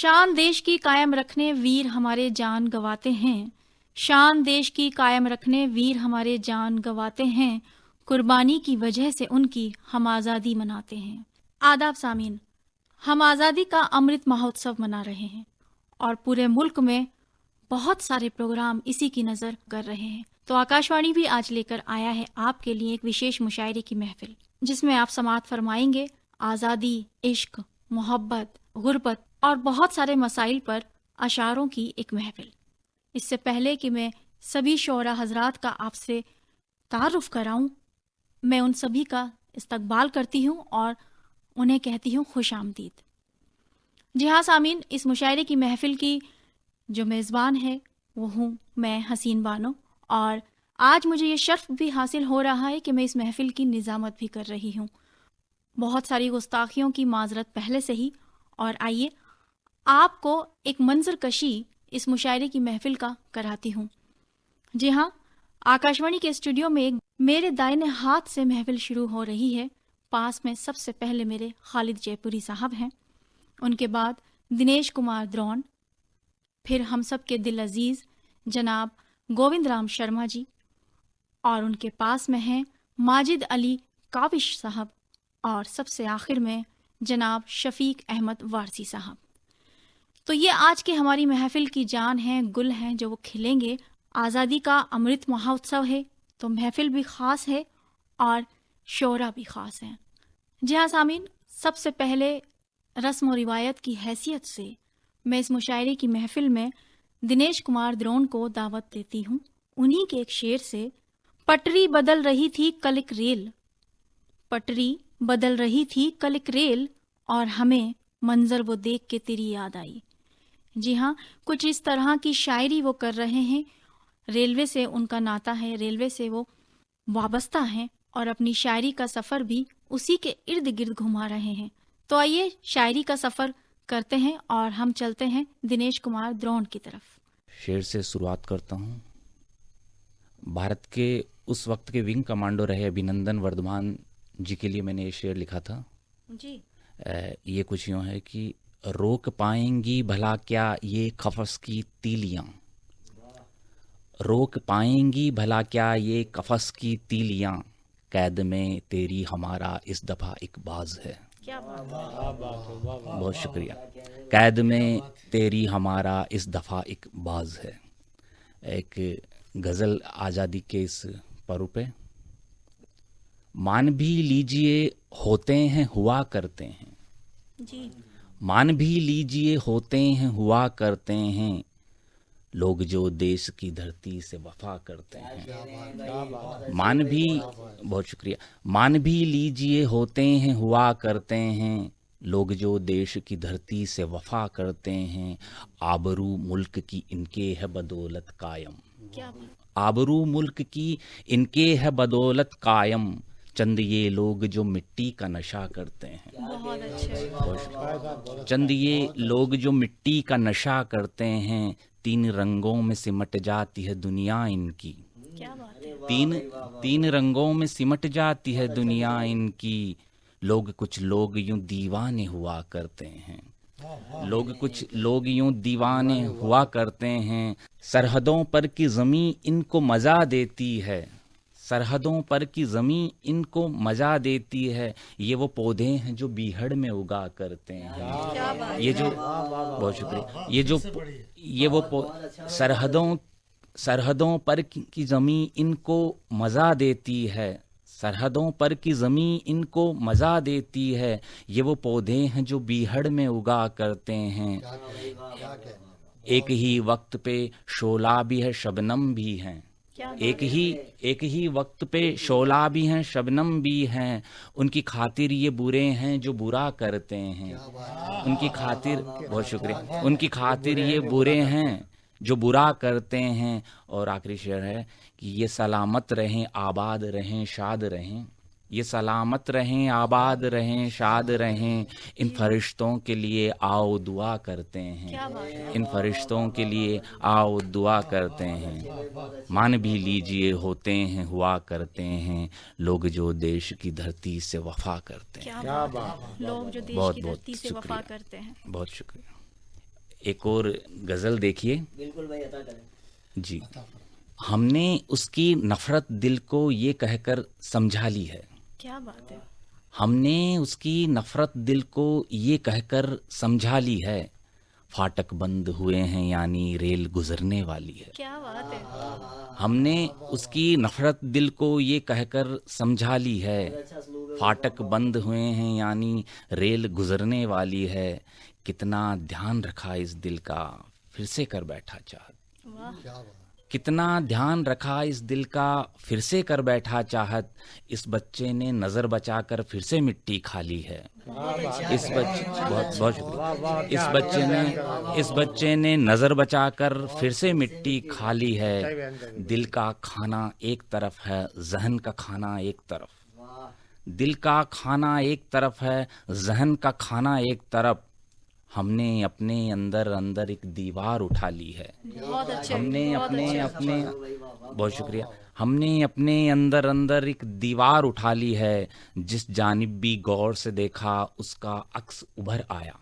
शान देश की कायम रखने वीर हमारे जान गवाते हैं। शान देश की कायम रखने वीर हमारे जान गवाते हैं। कुर्बानी की वजह से उनकी हम आज़ादी मनाते हैं। आदाब सामीन, हम आज़ादी का अमृत महोत्सव मना रहे हैं और पूरे मुल्क में बहुत सारे प्रोग्राम इसी की नज़र कर रहे हैं। तो आकाशवाणी भी आज लेकर आया है आपके लिए एक विशेष मुशायरे की महफिल, जिसमें आप समाअत फरमाएंगे आज़ादी, इश्क, मोहब्बत, गुर्बत और बहुत सारे मसाइल पर अशारों की एक महफिल। इससे पहले कि मैं सभी शोरा हजरात का आपसे तारुफ कराऊं, मैं उन सभी का इस्तकबाल करती हूं और उन्हें कहती हूं खुश आमदीद। जी हाँ सामीन, इस मुशायरे की महफिल की जो मेज़बान है वो हूँ मैं, हसीन बानो, और आज मुझे ये शर्फ भी हासिल हो रहा है कि मैं इस महफिल की निज़ामत भी कर रही हूँ। बहुत सारी गुस्ताखियों की माजरत पहले से ही, और आइए आपको एक मंजर कशी इस मुशायरे की महफिल का कराती हूँ। जी हाँ, आकाशवाणी के स्टूडियो में एक मेरे दाहिने हाथ से महफिल शुरू हो रही है। पास में सबसे पहले मेरे खालिद जयपुरी साहब हैं, उनके बाद दिनेश कुमार द्रोण, फिर हम सब के दिल अजीज जनाब गोविंद राम शर्मा जी, और उनके पास में हैं माजिद अली काविश साहब, और सबसे आखिर में जनाब शफीक अहमद वारसी साहब। तो ये आज की हमारी महफिल की जान है, गुल हैं जो वो खिलेंगे। आज़ादी का अमृत महोत्सव है तो महफिल भी ख़ास है और शोरा भी ख़ास है। जी हाँ सामीन, सबसे पहले रस्म और रिवायत की हैसियत से मैं इस मुशायरे की महफिल में दिनेश कुमार द्रोण को दावत देती हूँ। उन्हीं के एक शेर से, पटरी बदल रही थी कल एक रेल, पटरी बदल रही थी कल एक रेल, और हमें मंजर वो देख के तेरी याद आई। जी हाँ, कुछ इस तरह की शायरी वो कर रहे हैं। रेलवे से उनका नाता है, रेलवे से वो वाबस्ता हैं और अपनी शायरी का सफ़र भी उसी के इर्द गिर्द घुमा रहे हैं। तो आइए शायरी का सफ़र करते हैं और हम चलते हैं दिनेश कुमार द्रोण की तरफ। शेर से शुरुआत करता हूँ। भारत के उस वक्त के विंग कमांडो रहे अभिनंदन वर्धमान जी के लिए मैंने ये शेर लिखा था जी। ये कुछ यूँ है कि रोक पाएंगी भला क्या ये कफस की तीलियां, रोक पाएंगी भला क्या ये कफस की तीलियां, कैद में तेरी हमारा इस दफ़ा एक बाज है। क्या बात है। बहुत शुक्रिया। कैद में तेरी हमारा इस दफ़ा एक बाज है। एक गज़ल आज़ादी के इस पर्व पे। मान भी लीजिए होते हैं हुआ करते हैं, जी। मान भी लीजिए होते हैं हुआ करते हैं, लोग जो देश की धरती से वफा करते हैं। मान भी, बहुत शुक्रिया, मान भी लीजिए होते हैं हुआ करते हैं, लोग जो देश की धरती से वफा करते हैं, आबरू मुल्क की इनके है बदौलत कायम, क्या आबरू मुल्क की इनके है बदौलत कायम, चंद ये लोग जो मिट्टी का नशा करते हैं। बहुत अच्छे। चंद ये लोग जो मिट्टी का नशा करते हैं, तीन रंगों में सिमट जाती है दुनिया इनकी, क्या बात है। तीन रंगों में सिमट जाती है दुनिया इनकी, लोग कुछ लोग यूं दीवाने हुआ करते हैं, कुछ लोग यूं दीवाने हुआ करते हैं, सरहदों पर की ज़मीं इनको मज़ा देती है, सरहदों पर की ज़मीं इनको मज़ा देती है, ये वो पौधे हैं जो बीहड़ में उगा करते हैं। ये जो, बहुत शुक्रिया, ये वो सरहदों पर की ज़मीं इनको मज़ा देती है, सरहदों पर की ज़मीं इनको मज़ा देती है, ये वो पौधे हैं जो बीहड़ में उगा करते हैं। एक ही वक्त पे शोला भी है शबनम भी हैं, एक ही वक्त पे शोला भी हैं शबनम भी हैं, उनकी खातिर ये बुरे हैं जो बुरा करते हैं, उनकी खातिर, बहुत शुक्रिया, उनकी खातिर ये बुरे हैं जो बुरा करते हैं। और आखिरी शेर है कि ये सलामत रहें आबाद रहें शाद रहें, ये सलामत रहें आबाद रहें शाद रहें, इन फरिश्तों के लिए आओ दुआ करते हैं, इन फरिश्तों के लिए आओ दुआ करते हैं, मान भी लीजिए होते हैं हुआ करते हैं, लोग जो देश की धरती से वफा करते हैं। क्या बात है। लोग जो देश की धरती से वफा करते हैं। बहुत शुक्रिया। एक और गजल देखिए। बिल्कुल भाई, अता करें। जी। हमने उसकी नफरत दिल को ये कहकर समझा ली है। क्या बात है। हमने उसकी नफरत दिल को ये कहकर समझा ली है, फाटक बंद हुए हैं यानी रेल गुजरने वाली है। क्या बात है। हमने उसकी नफरत दिल को ये कहकर समझा ली है, अच्छा स्लोग है। फाटक बंद हुए हैं यानी रेल गुजरने वाली है। कितना ध्यान रखा इस दिल का, फिर से कर बैठा चाहत। वाह। कितना ध्यान रखा इस दिल का, फिर से कर बैठा चाहत। इस बच्चे ने नजर बचाकर फिर से मिट्टी खा ली है। इस बच्चे बहुत बहुत शुक्रिया। इस बच्चे ने नजर बचाकर फिर से मिट्टी खा ली है। दिल का खाना एक तरफ है, जहन का खाना एक तरफ। दिल का खाना एक तरफ है, जहन का खाना एक तरफ। हमने अपने अंदर अंदर एक दीवार उठा ली है। बहुत अच्छे। हमने बहुत अपने अच्छे। अपने बहुत शुक्रिया। हमने अपने अंदर अंदर एक दीवार उठा ली है। जिस जानिब भी गौर से देखा उसका अक्स उभर आया।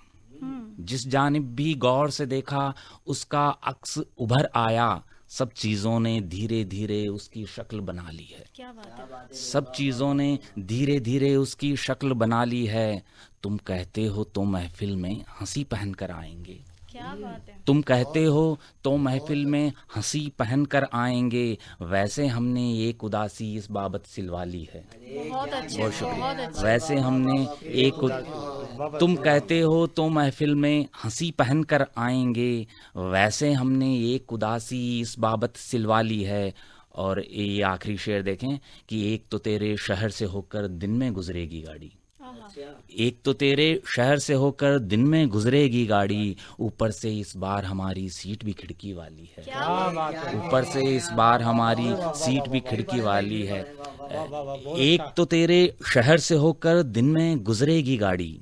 जिस जानिब भी गौर से देखा उसका अक्स उभर आया। सब चीजों ने धीरे धीरे उसकी शक्ल बना ली है। क्या बात है। सब चीजों ने धीरे धीरे उसकी शक्ल बना ली है। तुम कहते हो तो महफिल में हंसी पहन कर आएंगे। क्या बात है। तुम कहते हो तो महफिल में हंसी पहन कर आएंगे, वैसे हमने एक उदासी इस बाबत सिलवा ली है। बहुत अच्छे। बहुत शुक्रिया। बहुत अच्छे। वैसे हमने तुम कहते हो तो महफिल में हंसी पहन कर आएंगे, वैसे हमने एक उदासी इस बाबत सिलवा ली है। और ये आखिरी शेर देखें कि एक तो तेरे शहर से होकर दिन में गुजरेगी गाड़ी। एक तो तेरे शहर से होकर दिन में गुजरेगी गाड़ी, ऊपर से इस बार हमारी सीट भी खिड़की वाली है। ऊपर से इस बार हमारी सीट भी खिड़की वाली है। एक तो तेरे शहर से होकर दिन में गुजरेगी गाड़ी,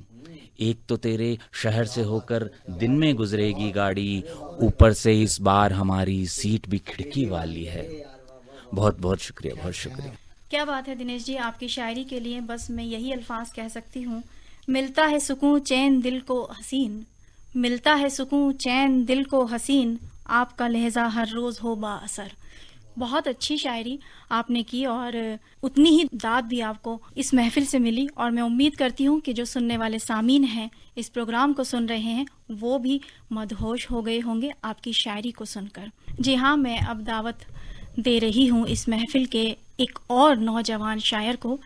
एक तो तेरे शहर से होकर दिन में गुजरेगी गाड़ी, ऊपर से इस बार हमारी सीट भी खिड़की वाली है। बहुत बहुत शुक्रिया, बहुत शुक्रिया। क्या बात है दिनेश जी, आपकी शायरी के लिए बस मैं यही अल्फाज कह सकती हूँ। मिलता है सुकून चैन दिल को हसीन, मिलता है सुकून चैन दिल को हसीन, आपका लहजा हर रोज हो बाअसर। बहुत अच्छी शायरी आपने की और उतनी ही दाद भी आपको इस महफिल से मिली। और मैं उम्मीद करती हूँ कि जो सुनने वाले सामीन हैं, इस प्रोग्राम को सुन रहे हैं, वो भी मदहोश हो गए होंगे आपकी शायरी को सुनकर। जी हाँ, मैं अब दावत दे रही हूँ इस महफिल के एक और नौजवान शायर को,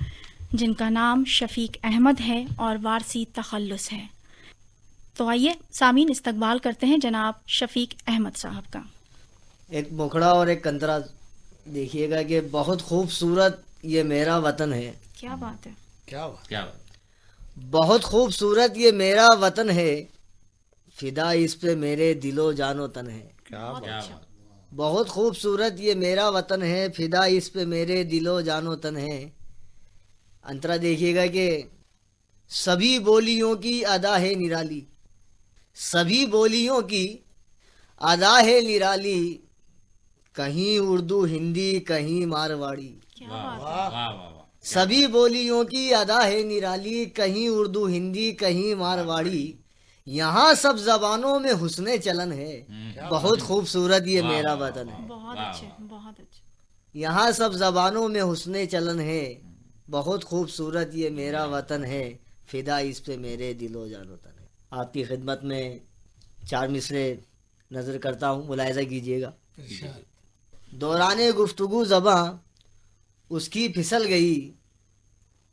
जिनका नाम शफीक अहमद है और वारसी तखल्लुस है। तो आइए सामीन इस्तकबाल करते हैं जनाब शफीक अहमद साहब का। एक मुखड़ा और एक कंतरा देखिएगा कि बहुत खूबसूरत ये मेरा वतन है। क्या बात है। क्या बहुत खूबसूरत ये मेरा वतन है, फिदा इस पे मेरे दिलो जानो तन है। बहुत अच्छा। बहुत खूबसूरत ये मेरा वतन है, फिदा इस पे मेरे दिलो जानो तन है। अंतरा देखिएगा कि सभी बोलियों की अदा है निराली, सभी बोलियों की अदा है निराली, कहीं उर्दू हिंदी कहीं मारवाड़ी। क्या बात है। सभी बोलियों की अदा है निराली, कहीं उर्दू हिंदी कहीं मारवाड़ी, यहाँ सब जबानों में हुस्ने चलन है। बहुत खूबसूरत ये मेरा वतन है। बहुत अच्छे। बहुत अच्छे। यहाँ सब जबानों में हुस्ने चलन है, बहुत खूबसूरत ये मेरा वतन है, फिदा इस पे मेरे दिलो जानो तन है। आपकी खिदमत में 4 मिसरे नजर करता हूँ, मुलाहिजा कीजिएगा। दौराने गुफ्तगू ज़बां उसकी फिसल गई,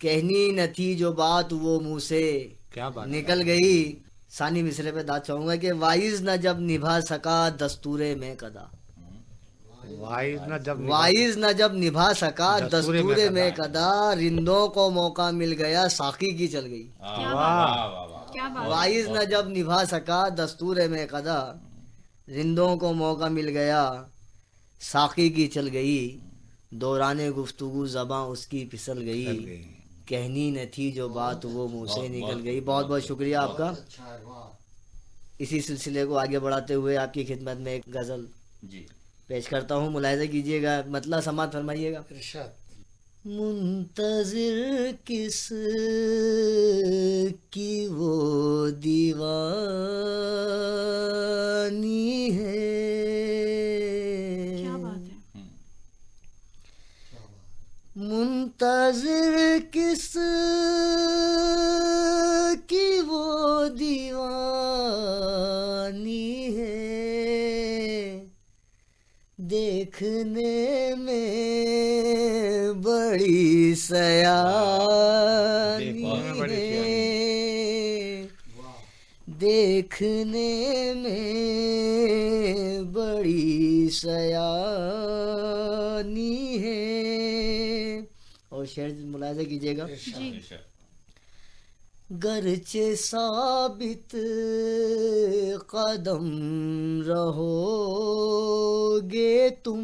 कहनी न थी जो बात वो मुंह से निकल गई। सानी मिसरे पे दाद चाहूंगा कि वाइज न जब निभा सका दस्तूरे में कदा, वाइज न जब निभा सका दस्तूरे में कदा, रिंदों को मौका मिल गया साकी की चल गई। क्या बात। क्या बात। वाइज न जब निभा सका दस्तूरे में कदा, रिंदों को मौका मिल गया साकी की चल गई। दौराने गुफ्तगू ज़बां उसकी फिसल गई, कहनी न थी जो बात वो मुंह से निकल गई। बहुत बहुत शुक्रिया आपका। इसी सिलसिले को आगे बढ़ाते हुए आपकी खिदमत में एक गज़ल पेश करता हूँ, मुलाहिजा कीजिएगा, मतलब समात फरमाइएगा। मुंतज़िर किस की वो दीवार हाजिर किस की वो दीवानी है, देखने में बड़ी सयानी है, देखने में बड़ी सयानी है। और शेर मुलाहिजा कीजिएगा। जी गरचे साबित कदम रहोगे तुम,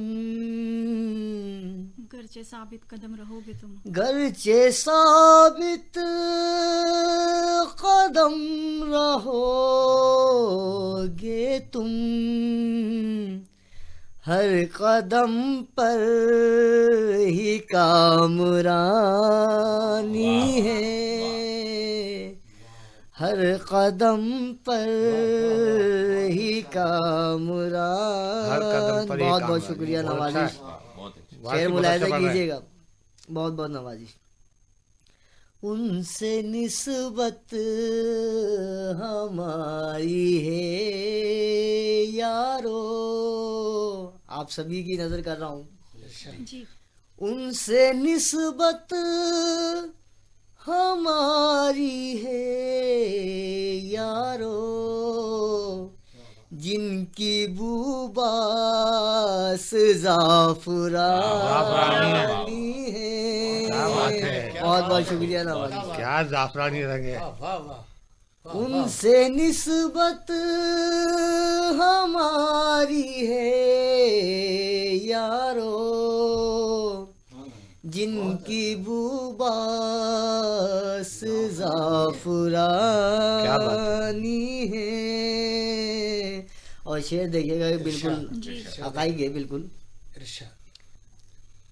गरचे साबित कदम रहोगे तुम, गरचे साबित कदम रहोगे तुम, हर कदम पर ही कामरानी है, हर कदम पर ही कामरान। बहुत बहुत शुक्रिया नवाजिश। शेर मुलाहिजा कीजिएगा। बहुत बहुत नवाजिश। उनसे निस्बत हमारी है यारो, आप सभी की नजर कर रहा हूँ। जी उनसे निस्बत हमारी है यारो, जिनकी बुबास जाफरानी है। बहुत बहुत शुक्रिया नवाजी। क्या जाफरानी रंग है। उनसे निस्बत हमारी है यारो, जिनकी बुबास जाफरानी है। और शेर देखिएगा बिल्कुल हकाइक है बिल्कुल।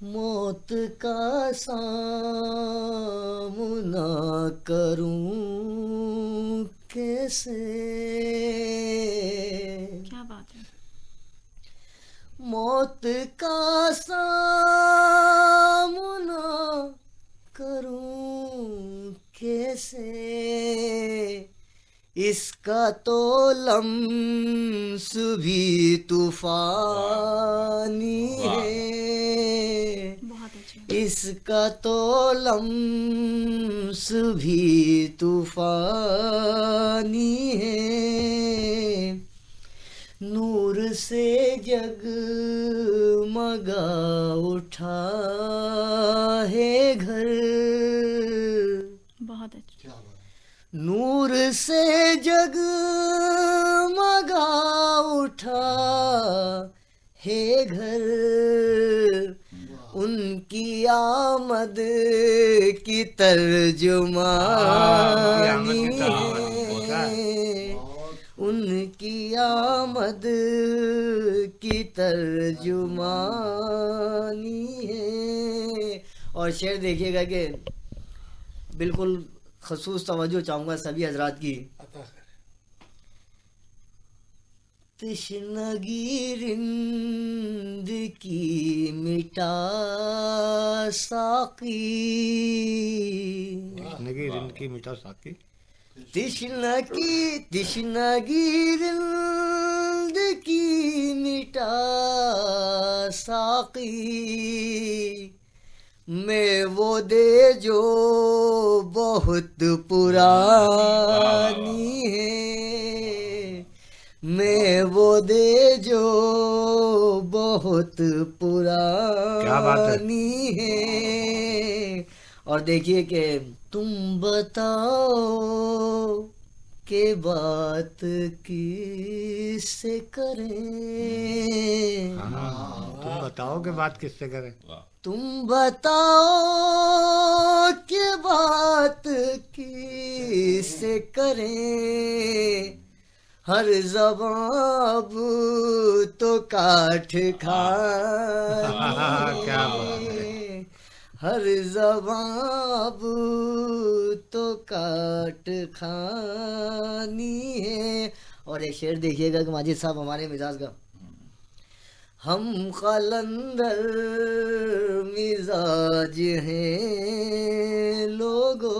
मौत का सामना करूं कैसे, क्या बात है। मौत का सामना करूं कैसे, इसका तो लम्स भी तूफानी है, बहुत अच्छे। इसका तो लम्स भी तूफानी है। नूर से जगमगा उठा है घर, बहुत अच्छा। नूर से जगमगा उठा है घर, उनकी आमद की तर्जुमानी है, उनकी आमद की तर्जुमानी है। और शेर देखिएगा कि बिल्कुल खसूस तवज्जो चाहूँगा सभी हजरात की। तश्नगी रिंद की मिटा साकी, तश्नगी रिंद की मिटा साकी, तश्नगी रिंद की मिटा साकी, मैं वो दे जो बहुत पुरानी है, मैं वो दे जो बहुत पुरानी है। और देखिए कि तुम बताओ के बात किससे करें, तुम बताओ कि बात किससे करें, तुम बताओ के बात किससे करें, हर जवाब तो काट खानी क्या बात है, हर जवाब तो काट खानी है। और एक शेर देखिएगा कि माजिद साहब हमारे मिजाज का। हम कलंदर मिजाज हैं लोगो,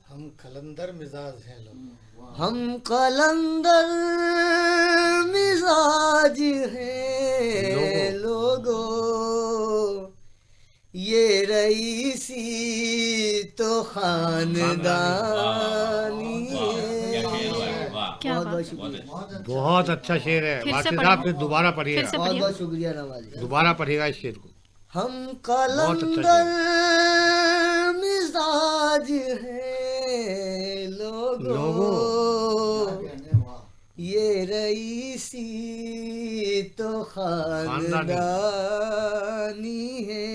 हम कलंदर मिजाज हैं लोग। हम कलंदर मिजाज हैं लोगो, ये रईसी तो खानदानी है। क्या बहुत बात बहुत है। शुक्रिया, बहुत अच्छा शेर है फिर से वासी पढ़िए। साहब, फिर दोबारा फिर पढ़िएगा, से बहुत पढ़िए। बहुत शुक्रिया नवाजी। दोबारा पढ़िएगा इस शेर को। हम बहुत अच्छा कलंदर मिजाज हैं लोगो, ये रईसी तो खानदानी है,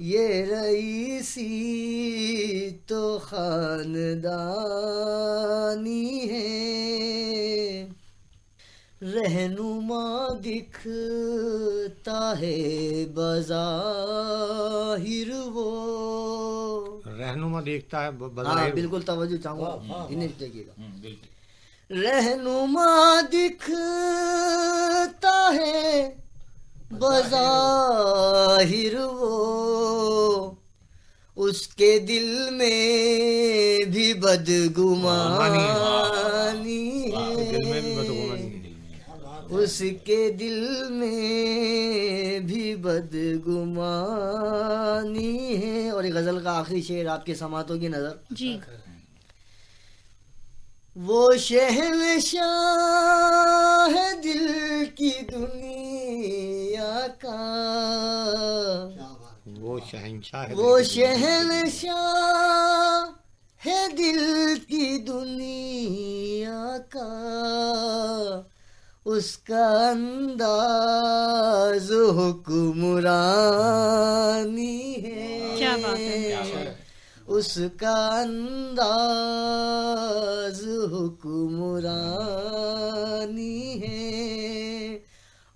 ये रईसी तो खानदानी है। रहनुमा दिखता है बज़ाहिर वो, रहनुमा देखता है हाँ बज़ाहिर। बिल्कुल तवज्जो चाहूंगा, इन्हें देखिएगा। रहनुमा दिखता है बज़ाहिर वो, उसके दिल में भी बदगुमानी दिल में भी है, बदगुमानी है। उसके दिल में भी बदगुमानी है। और ये गजल का आखिरी शेर आपके समातों की नजर। जी। वो शहंशाह है दिल की दुनिया का, वो शहंशाह है वो दिल की दुनिया शहंशाह है दिल की दुनिया का, उसका अंदाज हुक्मरानी है। क्या बात है। उसका अंदाज हुक्मरानी है।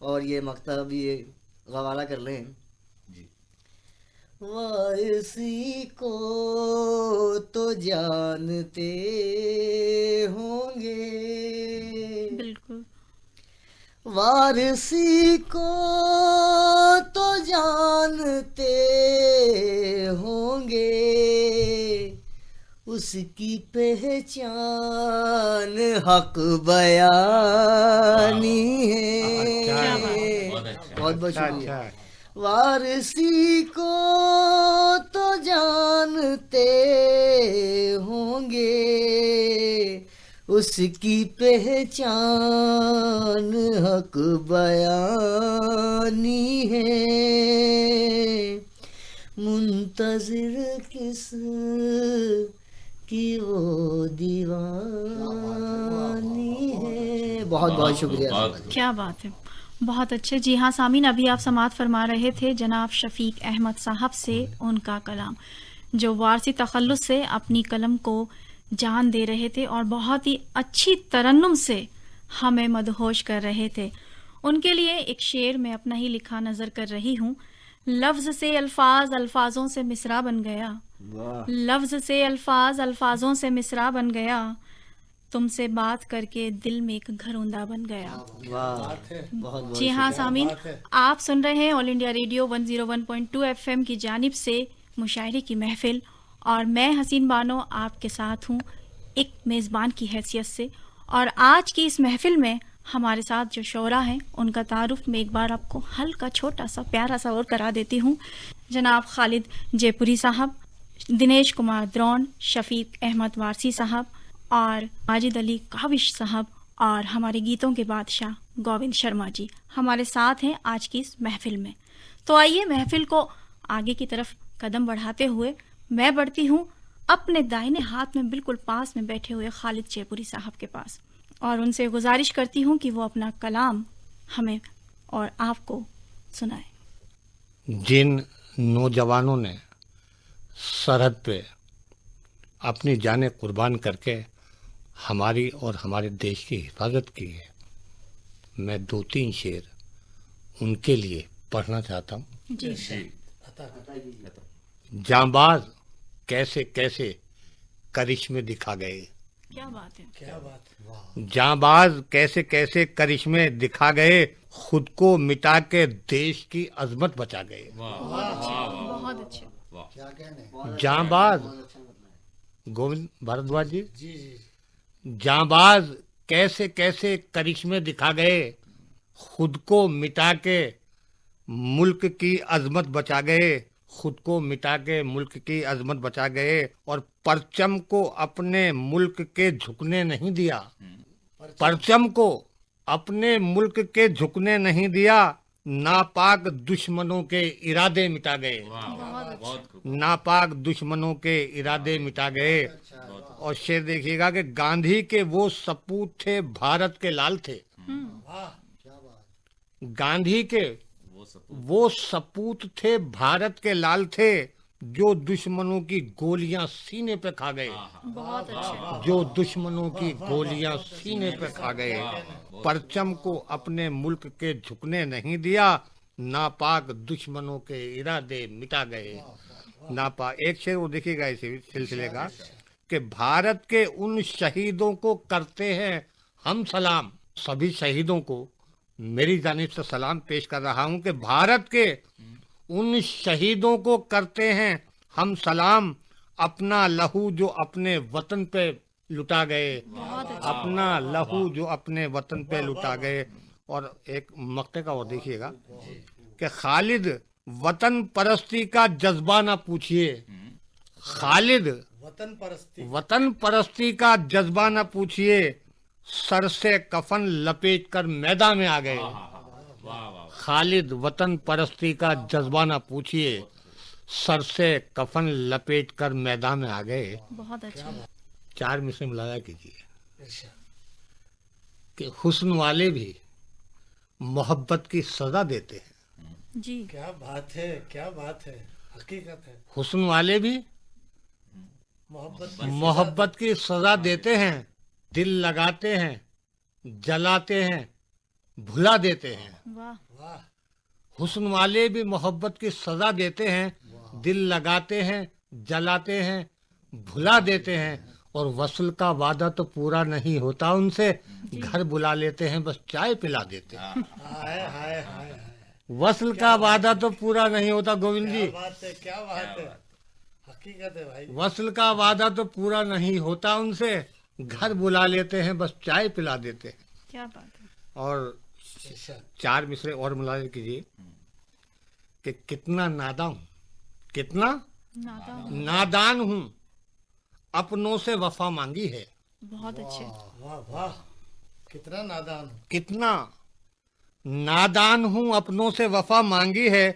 और ये मकता भी ये गवाला कर लें। वारसी को तो जानते होंगे, बिल्कुल। वारसी को तो जानते होंगे, उसकी पहचान हक बयानी है। क्या बात है। बहुत बहुत अच्छा शुक्रिया। अच्छा। वारसी को तो जानते होंगे, उसकी पहचान हक बयानी है। मुंतजिर किस की वो दीवानी है। बहुत बहुत शुक्रिया। क्या बात है। बहुत अच्छे। जी हाँ सामीन, अभी आप समात फरमा रहे थे जनाब शफीक अहमद साहब से उनका कलाम, जो वारसी तखल्लुस से अपनी कलम को जान दे रहे थे और बहुत ही अच्छी तरन्नुम से हमें मदहोश कर रहे थे। उनके लिए एक शेर मैं अपना ही लिखा नजर कर रही हूँ। लफ्ज से अल्फाज, अल्फाजों से मिसरा बन गया, लफ्ज से अल्फाज, अल्फाजों से मिसरा बन गया, तुमसे बात करके दिल में एक घरौंदा बन गया। वाह, बहुत जी हाँ सामीन, आप सुन रहे हैं ऑल इंडिया रेडियो 101.2 एफएम की जानिब से मुशायरे की महफिल, और मैं हसीन बानो आपके साथ हूँ एक मेज़बान की हैसियत से। और आज की इस महफिल में हमारे साथ जो शोरा हैं उनका तारुफ मैं एक बार आपको हल्का छोटा सा प्यारा सा और करा देती हूँ। जनाब खालिद जयपुरी साहब, दिनेश कुमार द्रोण, शफीक अहमद वारसी साहब और माजिद अली काविश साहब और हमारे गीतों के बादशाह गोविंद शर्मा जी हमारे साथ हैं आज की इस महफिल में। तो आइए महफिल को आगे की तरफ कदम बढ़ाते हुए मैं बढ़ती हूँ अपने दाहिने हाथ में बिल्कुल पास में बैठे हुए खालिद जयपुरी साहब के पास, और उनसे गुजारिश करती हूँ कि वो अपना कलाम हमें और आपको सुनाए। जिन नौजवानों ने सरहद पे अपनी जानें कुर्बान करके हमारी और हमारे देश की हिफाजत की है, मैं 2-3 शेर उनके लिए पढ़ना चाहता हूँ। जी। जांबाज कैसे कैसे करिश्मे दिखा गए, क्या बात है। जांबाज कैसे कैसे करिश्मे दिखा गए, खुद को मिटा के देश की अजमत बचा गए। बहुत अच्छे। जांबाज गोविंद भारद्वाज जी, जांबाज कैसे कैसे करिश्मे दिखा गए, खुद को मिटा के मुल्क की अजमत बचा गए, खुद को मिटा के मुल्क की अजमत बचा गए, और परचम को अपने मुल्क के झुकने नहीं दिया, परचम को अपने मुल्क के झुकने नहीं दिया, नापाक दुश्मनों के इरादे मिटा गए, नापाक दुश्मनों के इरादे मिटा गए। और शेर देखिएगा कि गांधी के वो सपूत थे, भारत के लाल थे। गांधी के वो सपूत थे, भारत के लाल थे, जो दुश्मनों की गोलियां सीने पे खा गए, बहुत अच्छे। जो दुश्मनों की गोलियां सीने पे खा गए, परचम को अपने मुल्क के झुकने नहीं दिया, नापाक दुश्मनों के इरादे मिटा गए। नापाक एक शेर वो देखिएगा इसी सिलसिले का कि भारत के उन शहीदों को करते हैं हम सलाम, सभी शहीदों को मेरी जानिब से सलाम पेश कर रहा हूं कि भारत के उन शहीदों को करते हैं हम सलाम, अपना लहू जो अपने वतन पे लुटा गए, अपना लहू जो अपने वतन पे लुटा गए। और एक मक्ते का और देखिएगा कि खालिद वतन परस्ती का जज्बा ना पूछिए, खालिद वतन परस्ती का जज्बा ना पूछिए, सर से कफन लपेट कर मैदान में आ गए। खालिद वतन परस्ती का जज्बा ना पूछिए, सर से कफन लपेट कर मैदान में आ गए। बहुत अच्छा। 4 मिसरे मिलाया कीजिए कि हुस्न वाले भी मोहब्बत की सजा देते हैं। जी, क्या बात है, क्या बात है, हकीकत है। हुस्न वाले भी मोहब्बत की सजा देते हैं, दिल लगाते हैं, जलाते हैं, भुला देते हैं। वाह। हुस्न वाले भी मोहब्बत की सजा देते हैं, दिल लगाते हैं, जलाते हैं, भुला देते हैं, और वस्ल का वादा तो पूरा नहीं होता उनसे, घर बुला लेते हैं, बस चाय पिला देते हैं। हाय हाय हाय, वस्ल का वादा तो पूरा नहीं होता गोविंद जी, क्या बात है, क्या बात है, हकीकत है भाई। वस्ल का वादा तो पूरा नहीं होता उनसे, घर बुला लेते हैं, बस चाय पिला देते हैं। क्या बात है। और 4 मिसरे और मिला कीजिए कि कितना नादान हूं, कितना नादान हूं, अपनों से वफा मांगी है। बहुत अच्छे। वाह वाह, कितना नादान हूँ। कितना नादान हूं, अपनों से वफा मांगी है,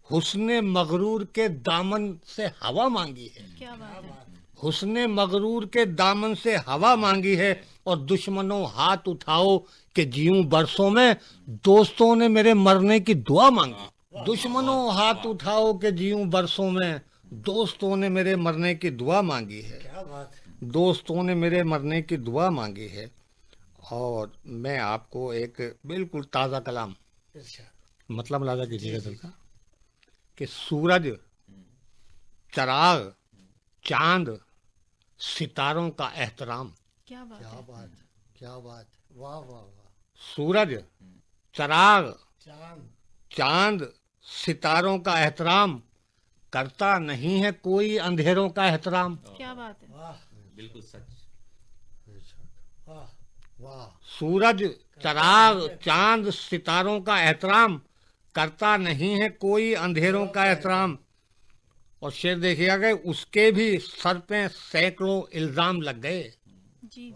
हुस्ने मगरूर के दामन से हवा मांगी है। क्या बात है। हुस्ने मगरूर के दामन से हवा मांगी है, और दुश्मनों हाथ उठाओ कि जीऊं बरसों में, दोस्तों ने मेरे मरने की दुआ मांगी। दुश्मनों हाथ उठाओ कि जीऊं बरसों में, दोस्तों ने मेरे मरने की दुआ मांगी है। क्या बात है। दोस्तों ने मेरे मरने की दुआ मांगी है। और मैं आपको एक बिल्कुल ताज़ा कलाम मतलब लादा कीजिएगा दिल का कि सूरज, चराग, चांद, सितारों का एहतराम। क्या बात है। बात, क्या बात, वाह वाह वाह। सूरज, चराग, चांद, चांद, सितारों का एहतराम, करता नहीं है कोई अंधेरों का एहतराम। क्या बात है। वाह बिल्कुल सच। वाह वाह। सूरज, चराग, चांद, सितारों का एहतराम, करता नहीं है कोई अंधेरों का एहतराम। और शेर देखिएगा कि उसके भी सर पे सैकड़ों इल्जाम लग गए, जी,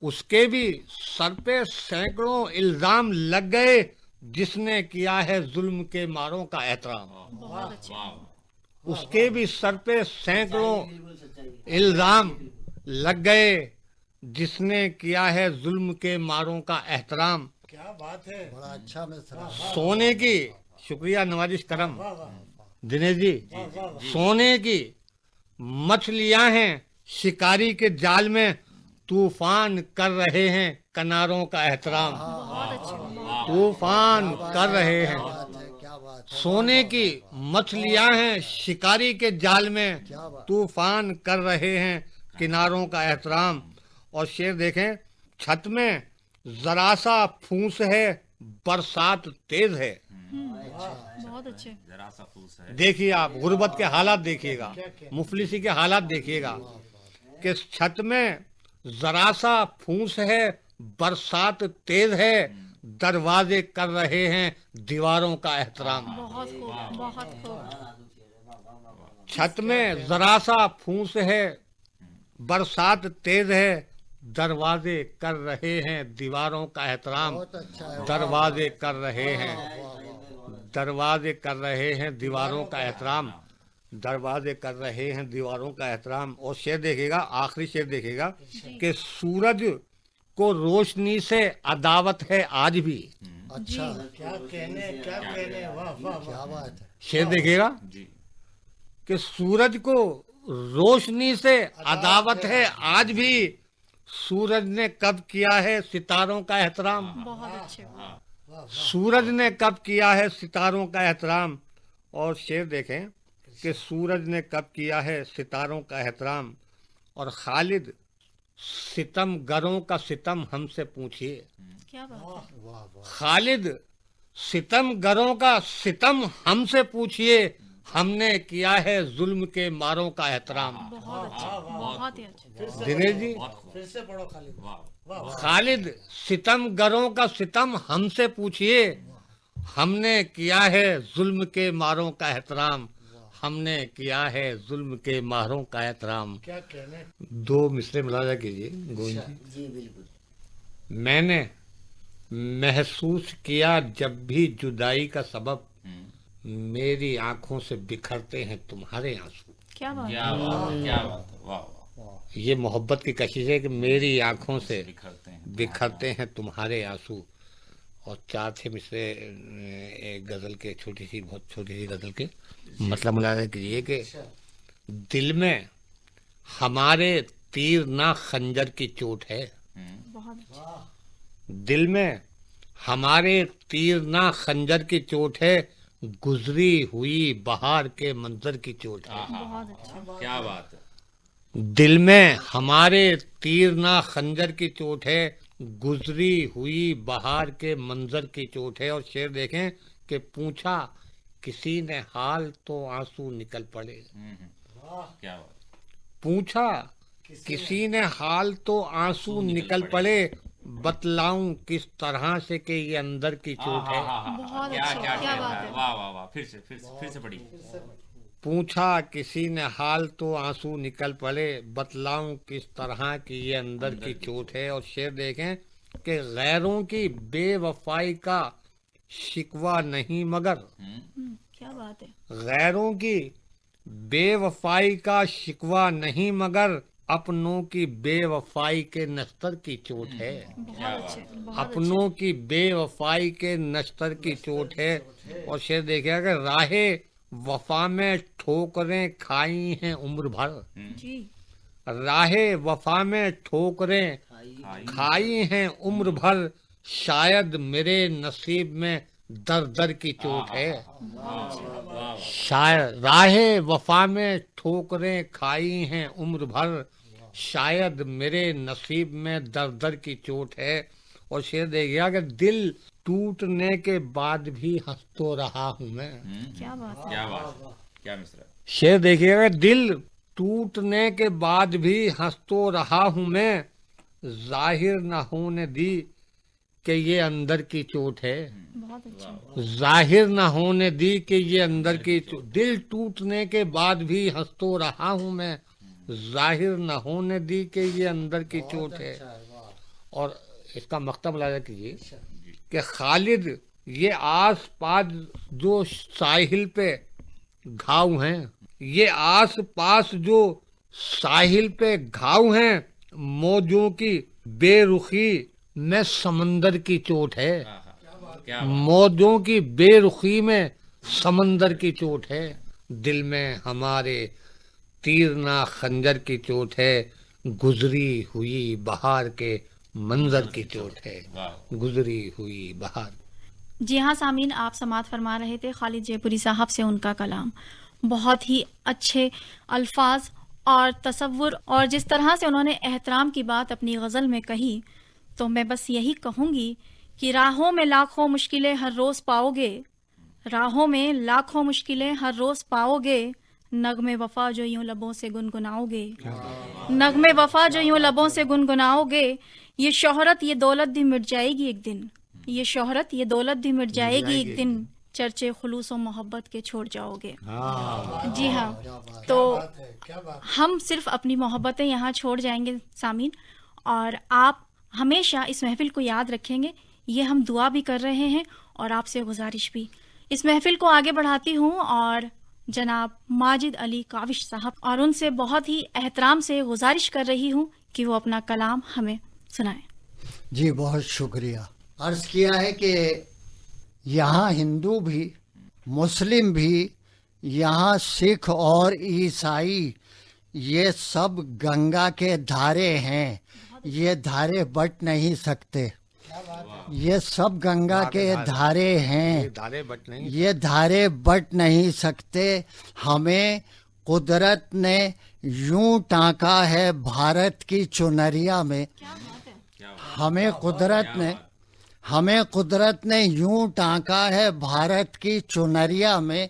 उसके भी सर पे सैकड़ों इल्जाम लग गए, जिसने किया है जुल्म के मारों का एहतराम। बहुत अच्छे। उसके भी सर पे सैकड़ों इल्जाम लग गए, जिसने किया है जुल्म के मारों का एहतराम। क्या बात है, बड़ा अच्छा मिसरा। सोने की, शुक्रिया नवाजिश करम दिनेश जी, सोने की मछलियां हैं शिकारी के जाल में, तूफान कर रहे हैं किनारों का एहतराम। बहुत अच्छे। तूफान कर रहे हैं। क्या बात, सोने की मछलियां हैं शिकारी के जाल में, तूफान कर रहे हैं किनारों का एहतराम। और शेर देखें, छत में जरा सा फूंस है, बरसात तेज है। बहुत अच्छे। जरा सा फूस है। देखिए आप गुर्बत के हालात देखिएगा, मुफलिसी के हालात देखिएगा कि छत में जरा सा फूंस है, बरसात तेज है, दरवाजे कर रहे हैं दीवारों का एहतराम। बहुत खूब, बहुत खूब। छत में जरा सा फूंस है, बरसात तेज है, दरवाजे कर रहे हैं दीवारों का एहतराम। बहुत अच्छा है। दरवाजे कर रहे हैं, दरवाजे कर रहे हैं दीवारों का एहतराम, दरवाजे कर रहे हैं दीवारों का एहतराम। और शेर देखिएगा, आखिरी शेर देखिएगा कि सूरज को रोशनी से अदावत है आज भी। अच्छा, क्या कहने, वाह वाह, क्या बात है। शेर देखिएगा जी। कि सूरज को रोशनी से अदावत है आज भी, सूरज ने कब किया है सितारों का एहतराम। बहुत अच्छे। सूरज ने कब किया है सितारों का एहतराम। और शेर देखें कि सूरज ने कब किया है सितारों का एहतराम। और खालिद, सितमगरों का सितम हमसे पूछिए। क्या बात है। खालिद, सितमगरों का सितम हमसे पूछिए, हमने किया है जुल्म के मारों का एहतराम। बहुत अच्छे, बहुत ही अच्छे। दिनेश जी, फिर से पढ़ो खालिद। वाह। खालिद, सितमगरों का सितम हमसे पूछिए, हमने किया है जुल्म के मारों का एहतराम। हमने किया है जुल्म के मारों का एहतराम। क्या कहने। दो मिसरे मुलाजा कीजिए गोविंद जी। जी बिल्कुल। मैंने महसूस किया जब भी जुदाई का सबब, मेरी आंखों से बिखरते हैं तुम्हारे आंसू। क्या बात है। क्या बात है, क्या बात है। वाह वाह। ये मोहब्बत की कशिश है कि मेरी आंखों से बिखरते हैं तुम्हारे आंसू। और चार थे मिसरे एक गजल के, छोटी सी, बहुत छोटी सी गजल के मतलब मुलाजा कीजिए कि दिल में हमारे तीर ना खंजर की चोट है, बहुत अच्छे। दिल में हमारे तीर ना खंजर की चोट है, गुजरी हुई बहार के मंजर की चोट है। बहुत अच्छे। क्या बात है। दिल में हमारे तीर ना खंजर की चोट है, गुजरी हुई बहार के मंजर की चोट है। और शेर देखें कि पूछा किसी ने हाल तो आंसू निकल पड़े। क्या बात। पूछा किसी ने हाल तो आंसू निकल पड़े, बतलाऊं किस तरह से कि ये अंदर की चोट है। बहुत क्या अच्छे, क्या क्या क्या बात है। वाह वाह वाह। फिर से पढ़िए। पूछा किसी ने हाल तो आंसू निकल पड़े, बतलाऊं किस तरह की ये अंदर की चोट है। और शेर देखें कि गैरों की बेवफाई का शिकवा नहीं मगर, क्या बात है। गैरों की बेवफाई का शिकवा नहीं मगर, अपनों की बेवफाई के नस्तर की चोट है। बहुत अच्छे, बहुत अपनों की बेवफाई के नस्तर की चोट है। और शेर देखिएगा कि राहे वफा में ठोकरें खाई हैं उम्र भर, अच्छे। जी। राहे वफा में ठोकरें खाई हैं उम्र भर, शायद मेरे नसीब में दर दर की चोट है। शायद राहे वफा में ठोकरें खाई हैं उम्र भर, शायद मेरे नसीब में दर दर की चोट है। और शेर देखिएगा कि दिल टूटने के बाद भी हंस तो रहा हूं मैं। क्या बात है। क्या बात है। क्या मिश्रा। शेर देखिएगा, दिल टूटने के बाद भी हंस तो रहा हूं मैं, जाहिर न होने दी कि ये अंदर की चोट है। बहुत अच्छे। जाहिर न होने दी कि ये अंदर की चोट, दिल टूटने के बाद भी हंस तो रहा हूं मैं, जाहिर न होने दी कि ये अंदर की चोट है। और इसका मकता मुलाजा कीजिए कि खालिद, ये आस पास जो साहिल पे घाव हैं, ये आस पास जो साहिल पे घाव हैं, मौजों की बेरुखी में समंदर की चोट है। क्या मौजों की बेरुखी में समंदर की चोट है। दिल में हमारे तीर ना खंजर की चोट है, गुजरी हुई बहार के मंजर की चोट है। गुजरी हुई बहार। जी हाँ सामीन, आप समात फरमा रहे थे खालिद जयपुरी साहब से उनका कलाम। बहुत ही अच्छे अल्फाज और तसव्वुर और जिस तरह से उन्होंने एहतराम की बात अपनी गज़ल में कही, तो मैं बस यही कहूँगी कि राहों में लाखों मुश्किलें हर रोज़ पाओगे, राहों में लाखों मुश्किलें हर रोज़ पाओगे, नगमे वफा जो यूं लबों से गुनगुनाओगे, नगमे वफा जो यूं लबों से गुनगुनाओगे, ये शोहरत ये दौलत भी मिट जाएगी एक दिन, ये शोहरत ये दौलत भी मिट जाएगी एक दिन, चर्चे खुलूस और मोहब्बत के छोड़ जाओगे। जी हाँ, तो हम सिर्फ अपनी मोहब्बतें यहाँ छोड़ जाएंगे सामीन, और आप हमेशा इस महफिल को याद रखेंगे। ये हम दुआ भी कर रहे हैं और आपसे गुजारिश भी। इस महफिल को आगे बढ़ाती हूँ और जनाब माजिद अली काविश साहब और उनसे बहुत ही एहतराम से गुजारिश कर रही हूँ कि वो अपना कलाम हमें सुनाएं। जी बहुत शुक्रिया। अर्ज किया है कि यहाँ हिंदू भी, मुस्लिम भी, यहाँ सिख और ईसाई, ये सब गंगा के धारे हैं, ये धारे बट नहीं सकते। ये सब गंगा के धारे हैं, धारे बट नहीं, ये धारे बट नहीं सकते। हमें कुदरत ने यूं टांका है भारत की चुनरिया में, हमें कुदरत ने यूं टांका है भारत की चुनरिया में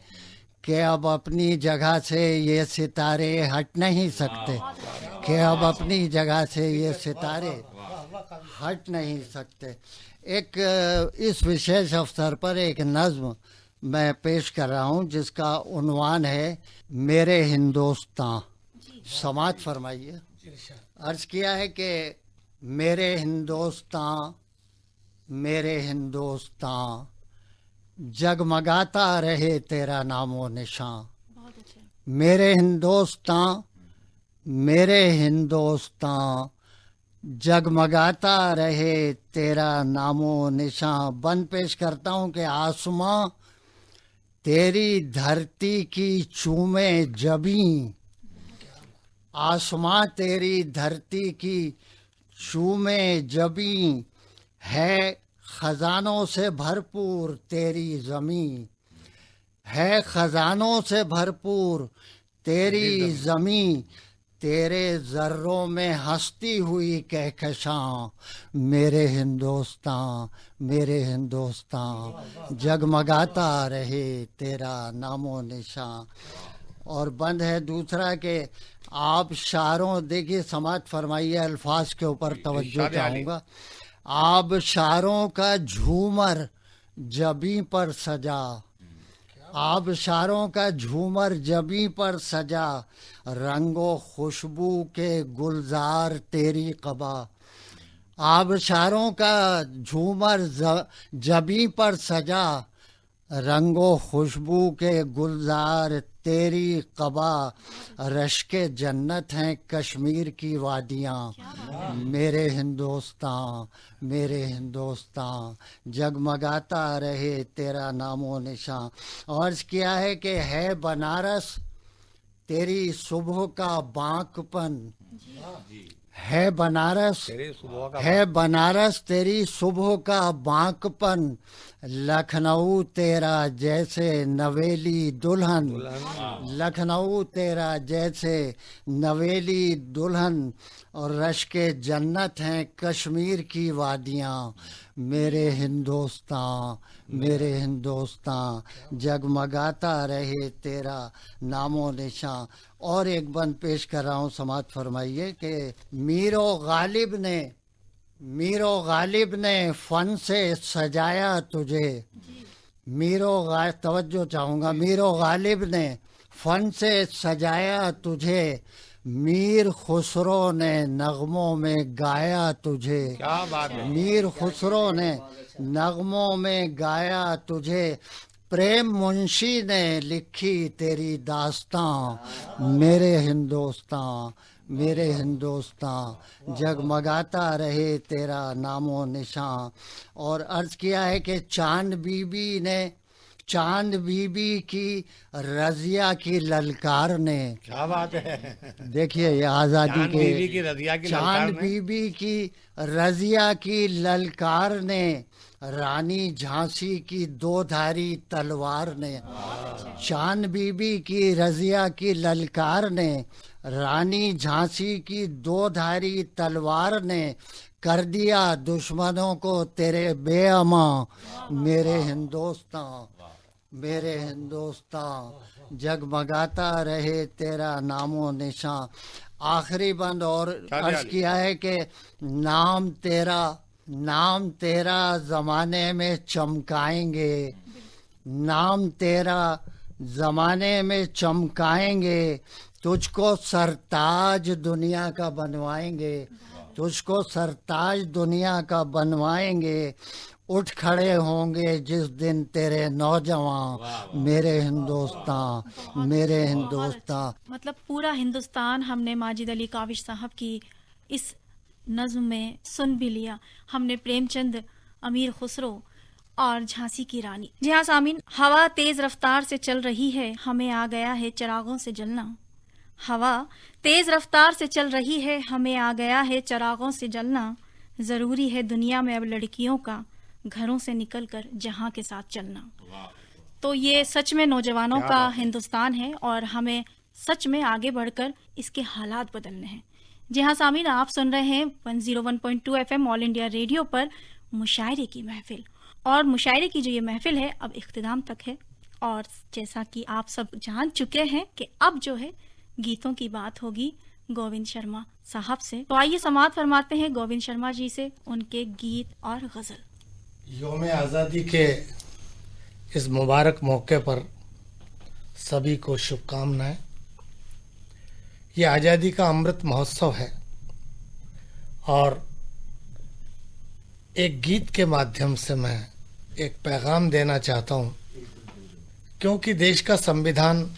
कि अब अपनी जगह से ये सितारे हट नहीं सकते, कि अब अपनी जगह से ये सितारे हट नहीं सकते। एक इस विशेष अवसर पर एक नज्म मैं पेश कर रहा हूँ जिसका उन्वान है मेरे हिंदुस्तान। समात फरमाइए। अर्ज किया है कि मेरे हिंदुस्तान, मेरे हिंदुस्तान, जगमगाता रहे तेरा नामो निशान। मेरे हिंदुस्तान, मेरे हिंदुस्तान, जगमगाता रहे तेरा नामो निशान। बंद पेश करता हूँ कि आसमां तेरी धरती की चूमे जबी, आसमां तेरी धरती की चूमे जबी, है खजानों से भरपूर तेरी जमीन, है खजानों से भरपूर तेरी जमीन, तेरे जर्रों में हंसती हुई कहकशां। मेरे हिंदुस्तान, मेरे हिंदुस्तान, जगमगाता रहे तेरा नामो निशान। और बंद है दूसरा कि आप शारों, देखिए समात फरमाइए, अल्फाज के ऊपर तवज्जो चाहूँगा। आप शारों का झूमर जबी पर सजा, आप शारों का झूमर जबी पर सजा, रंगो खुशबू के गुलजार तेरी कबा। आप शारों का झूमर जबी पर सजा, रंगो खुशबू के गुलजार तेरी कबा, रश्के जन्नत हैं कश्मीर की वादियाँ। मेरे हिंदुस्तान, मेरे हिंदुस्तान, जगमगाता रहे तेरा नामो निशान। और किया है कि है बनारस तेरी सुबह का बांकपन, है बनारस, है बनारस तेरी सुबह का बांकपन, लखनऊ तेरा जैसे नवेली दुल्हन, लखनऊ तेरा जैसे नवेली दुल्हन, और रश्के जन्नत हैं कश्मीर की वादियाँ। मेरे हिंदुस्तान, मेरे हिंदुस्तान, जगमगाता रहे तेरा नामो निशान। और एक बंद पेश कर रहा हूँ, समात फरमाइए कि मीरो गालिब ने फन से सजाया तुझे, तवज्जो चाहूँगा, मीरो गालिब ने फन से सजाया तुझे, मीर खुसरो ने नगमों में गाया तुझे। क्या बात है। मीर खुसरो ने नगमों में गाया तुझे, प्रेम मुंशी ने लिखी तेरी दास्तां। मेरे हिंदुस्तान, मेरे हिंदुस्तान, जगमगाता रहे तेरा नामो निशान। और अर्ज किया है कि चांद बीबी की रजिया की ललकार ने, क्या बात है। देखिए ये आजादी चांद बीवी के की रजिया की ललकार चांद ने बीबी की रजिया की ललकार ने, रानी झांसी की दो धारी तलवार ने, चांद बीबी की रजिया की ललकार ने, रानी झांसी की दो धारी तलवार ने कर दिया दुश्मनों को तेरे बेअमा, मेरे हिंदुस्तान, मेरे हिंदुस्तान जगमगाता रहे तेरा नामो निशान। आखिरी बंद और अर्ज किया है कि नाम तेरा जमाने में चमकाएंगे, नाम तेरा जमाने में चमकाएंगे, तुझको सरताज दुनिया का बनवाएंगे, तुझको सरताज दुनिया का बनवाएंगे, उठ खड़े होंगे जिस दिन तेरे नौजवान, मेरे हिंदुस्तान, मेरे हिंदुस्तान। मतलब पूरा हिंदुस्तान हमने माजिद अली काविश साहब की इस नज्म में सुन भी लिया। हमने प्रेमचंद, अमीर खुसरो और झांसी की रानी। जी हाँ सामीन, हवा तेज रफ्तार से चल रही है, हमें आ गया है चिरागों से जलना। हवा तेज रफ्तार से चल रही है, हमें आ गया है चिरागों से जलना। जरूरी है दुनिया में अब लड़कियों का घरों से निकलकर जहां के साथ चलना। तो ये सच में नौजवानों का हिंदुस्तान है और हमें सच में आगे बढ़कर इसके हालात बदलने हैं। जी हाँ सामीन, आप सुन रहे हैं 101.2 FM ऑल इंडिया रेडियो पर मुशायरे की महफिल। और मुशायरे की जो ये महफिल है अब इख्तिताम तक है, और जैसा कि आप सब जान चुके हैं कि अब जो है गीतों की बात होगी गोविंद शर्मा साहब से। तो आइए समाअत फरमाते हैं गोविंद शर्मा जी से उनके गीत और गजल। यौम आज़ादी के इस मुबारक मौके पर सभी को शुभकामनाएं। ये आज़ादी का अमृत महोत्सव है और एक गीत के माध्यम से मैं एक पैगाम देना चाहता हूं, क्योंकि देश का संविधान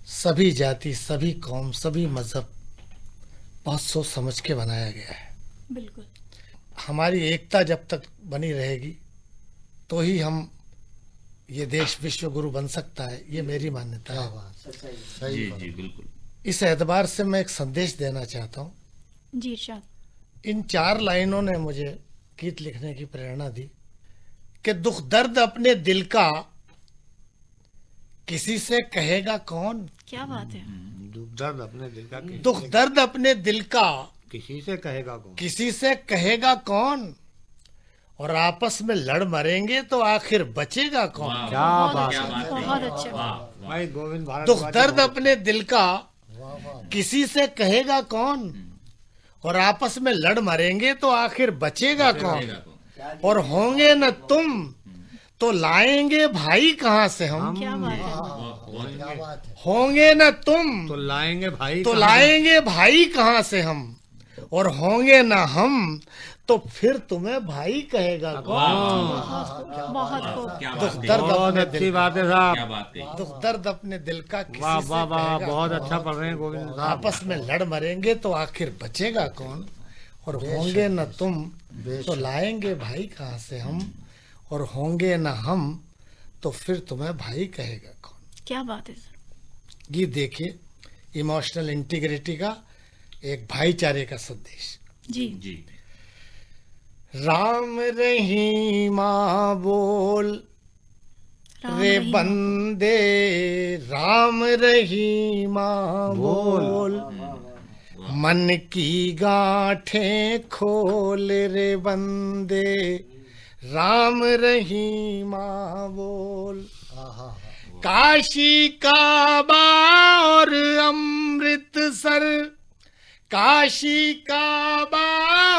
सभी जाति, सभी कौम, सभी मजहब बहुत सोच समझ के बनाया गया है। बिल्कुल। हमारी एकता जब तक बनी रहेगी तो ही हम ये देश विश्व गुरु बन सकता है, ये मेरी मान्यता है। सही जी बिल्कुल। इस एतबार से मैं एक संदेश देना चाहता हूँ। जी इरशाद। इन 4 लाइनों ने मुझे गीत लिखने की प्रेरणा दी कि दुख दर्द अपने दिल का किसी से कहेगा कौन। क्या बात है। दुख दर्द अपने दिल का, दुख दर्द अपने दिल का किसी से कहेगा कौन। किसी से कहेगा कौन, और आपस में लड़ मरेंगे तो आखिर बचेगा कौन। क्या बात है, बहुत अच्छा। भाई गोविंद भारत। दुख दर्द अपने दिल का किसी से कहेगा कौन, और आपस में लड़ मरेंगे तो आखिर बचेगा कौन। और होंगे न तुम तो लाएंगे भाई कहाँ से हम। क्या बात है। क्या बात है। होंगे न तुम तो लाएंगे भाई, तो लाएंगे भाई कहाँ से हम, और होंगे न हम तो फिर तुम्हें भाई कहेगा कौन। बहुत खूब। दुख दर्द बहुत अपने अच्छी दिल, बात है साहब। दुख दर्द अपने दिल का किसी वाह से वाह वाह, कहेगा बहुत कौन। अच्छा पढ़ रहे हैं गोविंद साहब। आपस में लड़ मरेंगे तो आखिर बचेगा कौन, और होंगे न तुम तो लाएंगे भाई कहाँ से हम, और होंगे न हम तो फिर तुम्हें भाई कहेगा कौन। क्या बात है सर। गीत देखिए, इमोशनल इंटीग्रिटी का एक भाईचारे का संदेश। जी। राम रहीमा बोल राम रे रहीम। बंदे, राम रहीमा बोल, मन की गांठें खोल रे बंदे, राम रहीमा बोल। काशी काबा और अमृतसर, काशी काबा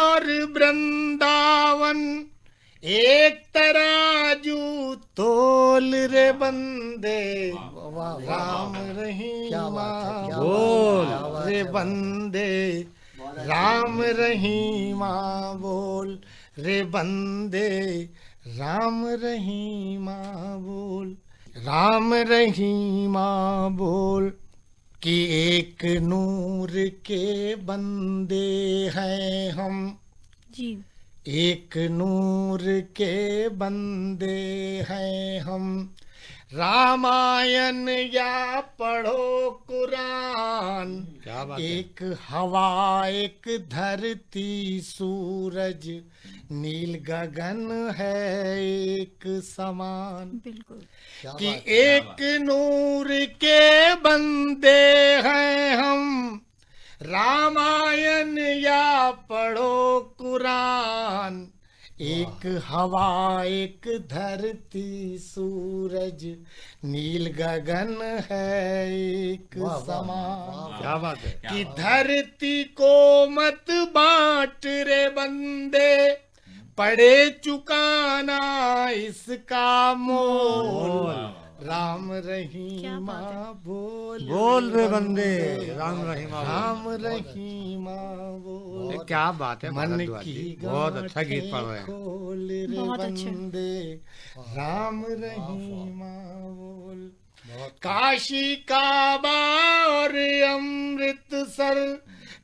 और वृंदावन, एक तराजू तोल रे बंदे, राम रहीमा बोल रे बंदे, राम रहीमा बोल रे बंदे, राम रहीमा बोल, राम रहीमा बोल, कि एक नूर के बंदे हैं हम, जी। एक नूर के बंदे हैं हम, रामायण या पढ़ो कुरान। क्या बात है। एक हवा एक धरती सूरज, नील गगन है एक समान। बिल्कुल। कि एक नूर के बंदे हैं हम, रामायण या पढ़ो कुरान। एक हवा एक धरती सूरज, नील गगन है एक समान। क्या बात है। कि धरती को मत बांट रे बंदे, पड़े चुकाना इसका मोल। राम क्या रहीमा बात है। बोल बोल रे बंदे, राम रहीमा बोल। राम रहीमा बोल। ये क्या बात है मन भारद्वाज की जी, बहुत अच्छा गीत पढ़ रहे हैं। खोल रे बहुत अच्छा। बंदे, राम रहीमा बोल। काशी काबा और अमृतसर,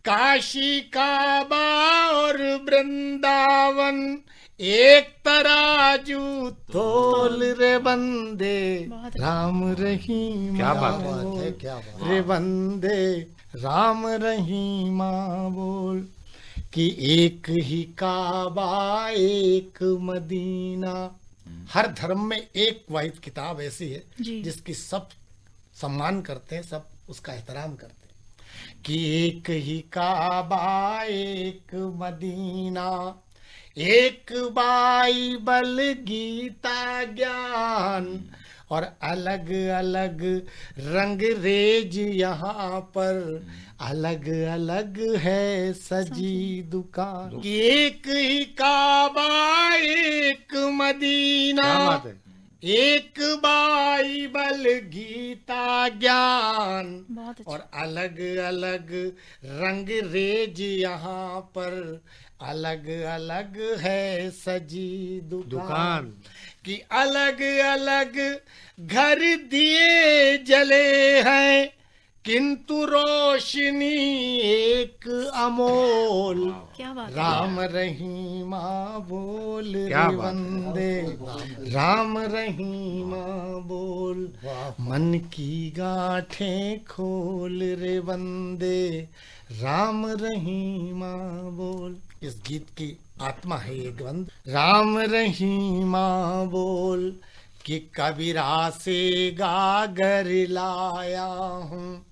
काशी काबा और वृंदावन, एक तराजू तोल रे बंदे, बहुत अच्छा। राम रहीमा क्या बात बोल। क्या बात रे बंदे, राम रहीमा बोल। कि एक ही काबा एक मदीना। हर धर्म में एक वाहिद किताब ऐसी है जी। जिसकी सब सम्मान करते हैं, सब उसका एहतराम करते हैं। कि एक ही काबा एक मदीना, एक बाइबल गीता ज्ञान, और अलग अलग रंग रेज यहाँ पर, अलग अलग है सजी दुकान। कि एक ही काबा एक मदीना, क्या बात है। एक बाइबल गीता ज्ञान, बहुत अच्छा। और अलग अलग रंग रेज यहाँ पर, अलग अलग है सजी दुकान। कि अलग अलग घर दिए जले हैं, किंतु रोशनी एक अमोल। क्या बात है। राम रहीमा बोल क्या रे बात है। बंदे, राम रहीमा बोल। मन की गांठें खोल रे बंदे, राम रहीमा बोल। इस गीत की आत्मा है ये ग्रंथ। राम रहीमा बोल। कि कबीरा से गागर लाया हूँ,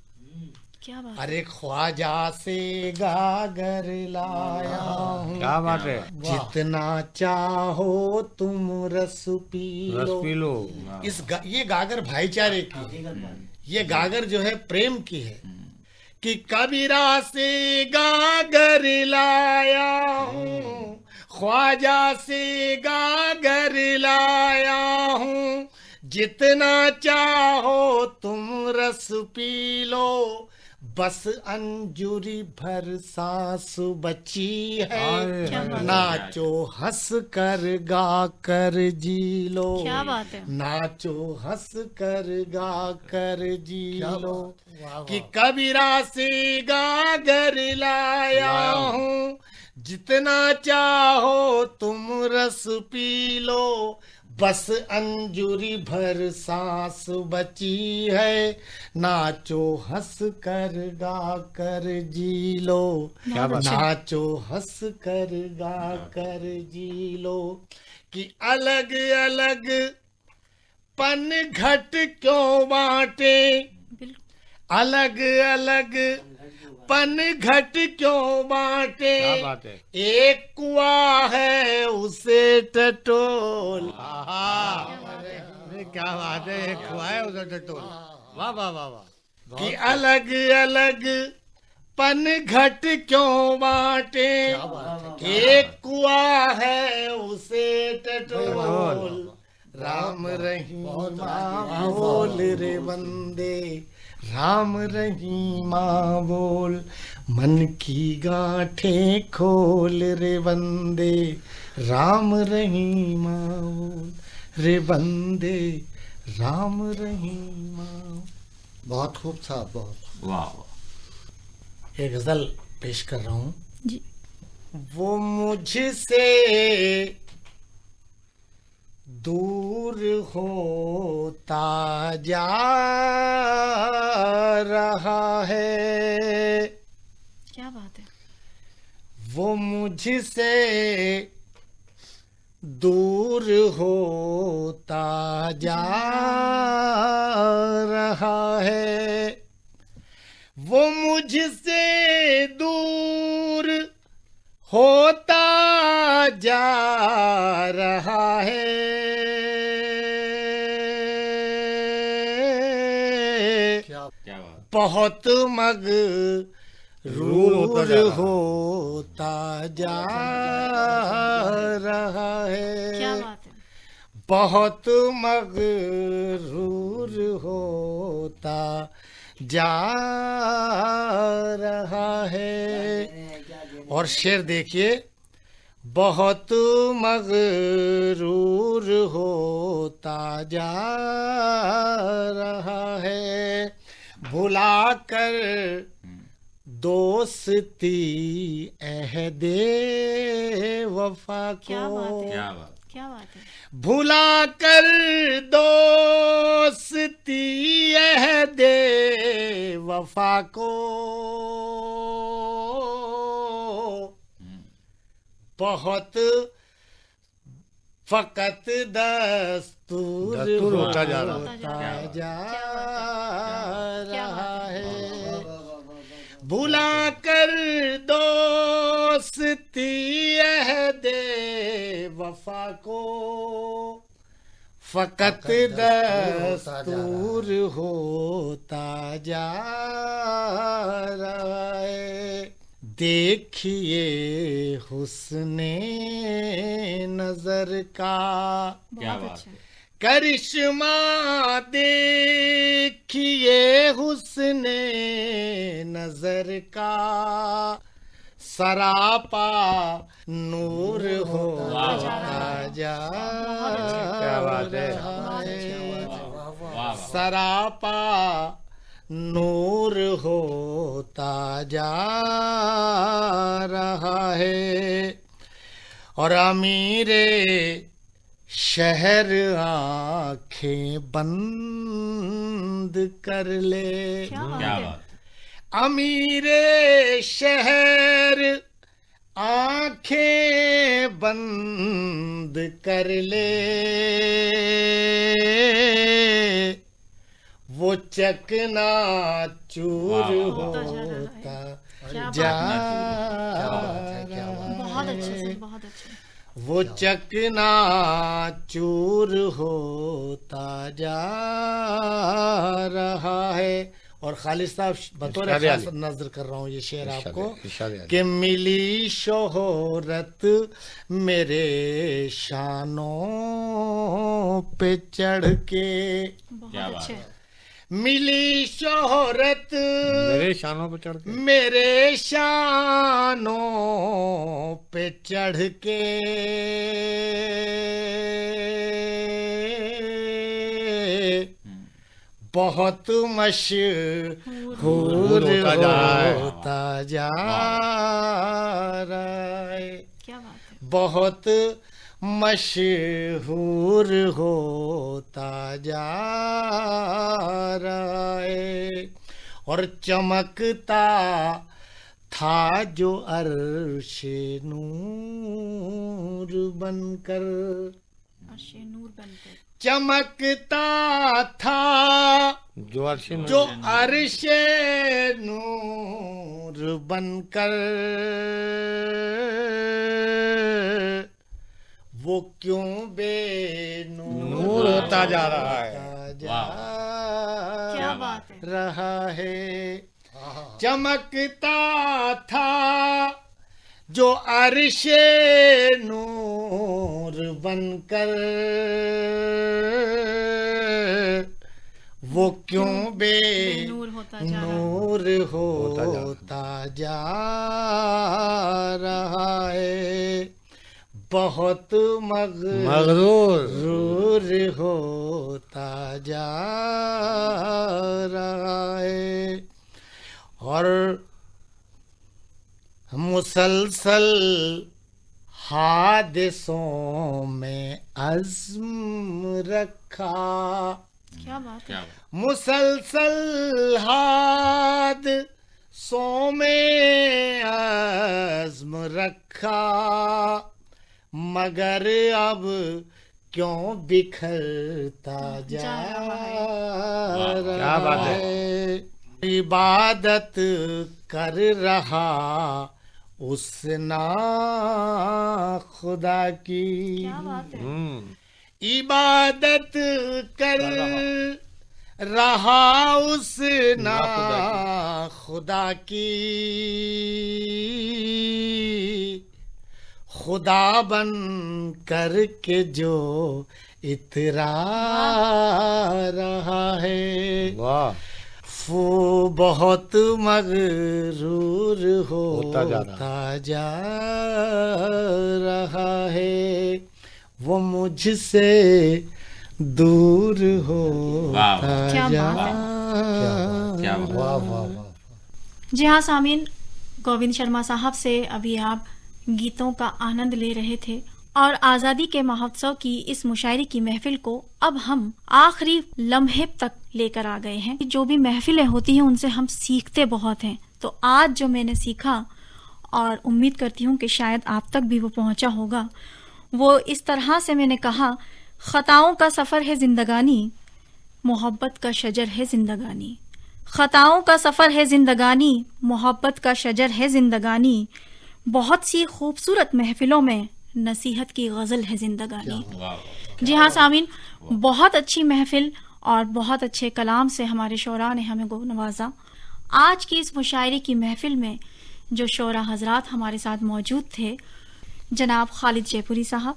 क्या बात। अरे ख्वाजा से गागर लाया हूँ। क्या बात है। जितना चाहो तुम रस पी रस लो। P low. ये गागर भाईचारे की है, ये गागर जो है प्रेम की है। कि कबीरा से गागर लाया हूँ, ख्वाजा से गागर लाया हूँ। जितना चाहो तुम रस पी लो, बस अंजुरी भर सांस बची है। क्या बात है। नाचो हंस कर गा कर जी लो। क्या बात है। नाचो हंस कर गा कर जी लो। कि कबीरा से गागर लाया हूँ, जितना चाहो तुम रस पी लो। बस अंजुरी भर सांस बची है, नाचो हंस कर गा कर जी लो। क्या बात है। नाचो हंस कर गा कर जी लो। कि अलग अलग पन घट क्यों बांटे, बिल्कुल। अलग अलग पन घट क्यों बांटे। क्या बात है। एक कुआं है उसे टटोल। अरे क्या बात है। एक हुआ है उधर टटोल। वाह वाह वाह वाह। कि अलग अलग पन घट क्यों बांटे। एक कुआं है उसे टटोल। राम रहीमा बोल रे बंदे, राम रहीमा बोल। मन की गांठें खोल रे बंदे, राम रहीमा बोल रे बंदे, राम रहीमा। बहुत खूब साहब, बहुत। ये गजल पेश कर रहा हूँ। जी। वो मुझसे दूर होता जा रहा है, क्या बात है। वो मुझसे दूर होता जा रहा है, वो मुझसे दूर होता जा रहा है। बहुत मगरूर होता जा रहा क्या है, बात है। बहुत मगरूर होता जा रहा है। और शेर देखिए, बहुत मगरूर होता जा रहा है, भुला कर दोस्ती अहदे वफा क्या बात को, है। क्या बात है। भुला कर दोस्ती अहदे वफा को, बहुत फकत दस्तूर होता जा रहा है, भुला कर दोस्ती अहदे वफा को, फकत दस्तूर होता जा रहा है। देखिए हुस्ने नजर का बहुत अच्छा। करिश्मा, देखिए हुस्ने नजर का, सरापा नूर होता जा रहा है, सरापा नूर होता जा रहा है। और अमीरे शहर आंखें बंद कर ले, क्या बात है। अमीरे शहर आंखें बंद कर ले, वो चकना चूर होता जा बहुत अच्छे से, बहुत अच्छे। वो चकना चूर होता जा रहा है। और खालिद साहब बतौर खास नजर कर रहा हूँ ये शेर आपको, कि मिली शोहरत मेरे शानों पे चढ़ के, बहुत अच्छे। मिली शोहरत मेरे शानों पे चढ़ के, मेरे शानों पे चढ़ के, बहुत मशहूर होता जा रहा है, क्या बात है। बहुत मशहूर होता जा रहा है। और चमकता था जो अर्शे नूर बनकर, अर्शे नूर बनकर, चमकता था जो अर्शे नूर बनकर, वो क्यों बेनूर होता जा रहा है, क्या बात है। रहा है। चमकता था जो अर्शे नूर बनकर, वो क्यों बेनूर होता जा रहा है। नूर होता जा रहा है, बहुत मगरूर होता जा रहा है। और मुसलसल हादिसों में अज़्म रखा, क्या बात है। मुसलसल हादिसों में अज़्म रखा, मगर अब क्यों बिखरता जा रहा क्या बात है। इबादत कर रहा उस ना खुदा की, क्या बात है। इबादत कर रहा उस ना खुदा की, खुदा बन करके जो इतरा रहा है, वाह, वो बहुत मगरूर होता जा रहा है, वो मुझसे दूर होता क्या जा बात है। वाह वाह वाह। जी हाँ सामीन, गोविंद शर्मा साहब से अभी आप गीतों का आनंद ले रहे थे और आजादी के महोत्सव की इस मुशायरे की महफिल को अब हम आखिरी लम्हे तक लेकर आ गए हैं। जो भी महफिलें होती हैं उनसे हम सीखते बहुत हैं। तो आज जो मैंने सीखा और उम्मीद करती हूँ कि शायद आप तक भी वो पहुंचा होगा, वो इस तरह से मैंने कहा, खताओं का सफर है जिंदगानी, मोहब्बत का शजर है जिंदगानी, खताओं का सफर है जिंदगानी, मोहब्बत का शजर है जिंदगानी, बहुत सी खूबसूरत महफिलों में नसीहत की गजल है जिंदगानी। जी हाँ सामीन, बहुत अच्छी महफिल और बहुत अच्छे कलाम से हमारे शोरा ने हमें नवाजा। आज की इस मुशायरे की महफिल में जो शोरा हजरात हमारे साथ मौजूद थे, जनाब खालिद जयपुरी साहब,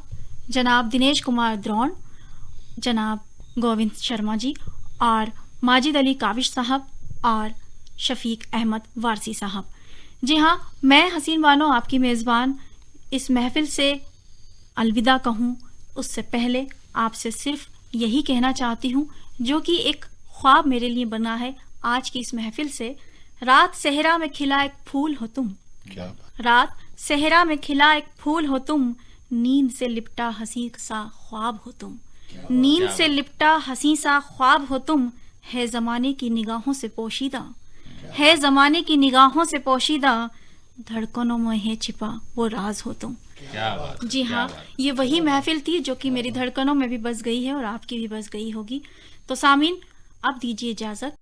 जनाब दिनेश कुमार द्रोण, जनाब गोविंद शर्मा जी और माजिद अली काविश साहब और शफीक अहमद वारसी साहब। जी हाँ, मैं हसीन बानो आपकी मेज़बान इस महफिल से अलविदा कहूँ उससे पहले आपसे सिर्फ यही कहना चाहती हूँ, जो कि एक ख्वाब मेरे लिए बना है आज की इस महफिल से। रात सहरा में खिला एक फूल हो तुम, क्या बात। रात सहरा में खिला एक फूल हो तुम, नींद से लिपटा हंसी सा ख्वाब हो तुम, नींद से लिपटा हंसी सा ख्वाब हो तुम, है जमाने की निगाहों से पोशीदा, है जमाने की निगाहों से पोशीदा, धड़कनों में है छिपा वो राज हो तुम। जी हाँ, ये वही महफिल थी जो कि मेरी धड़कनों में भी बस गई है और आपकी भी बस गई होगी। तो सामीन, अब दीजिए इजाजत,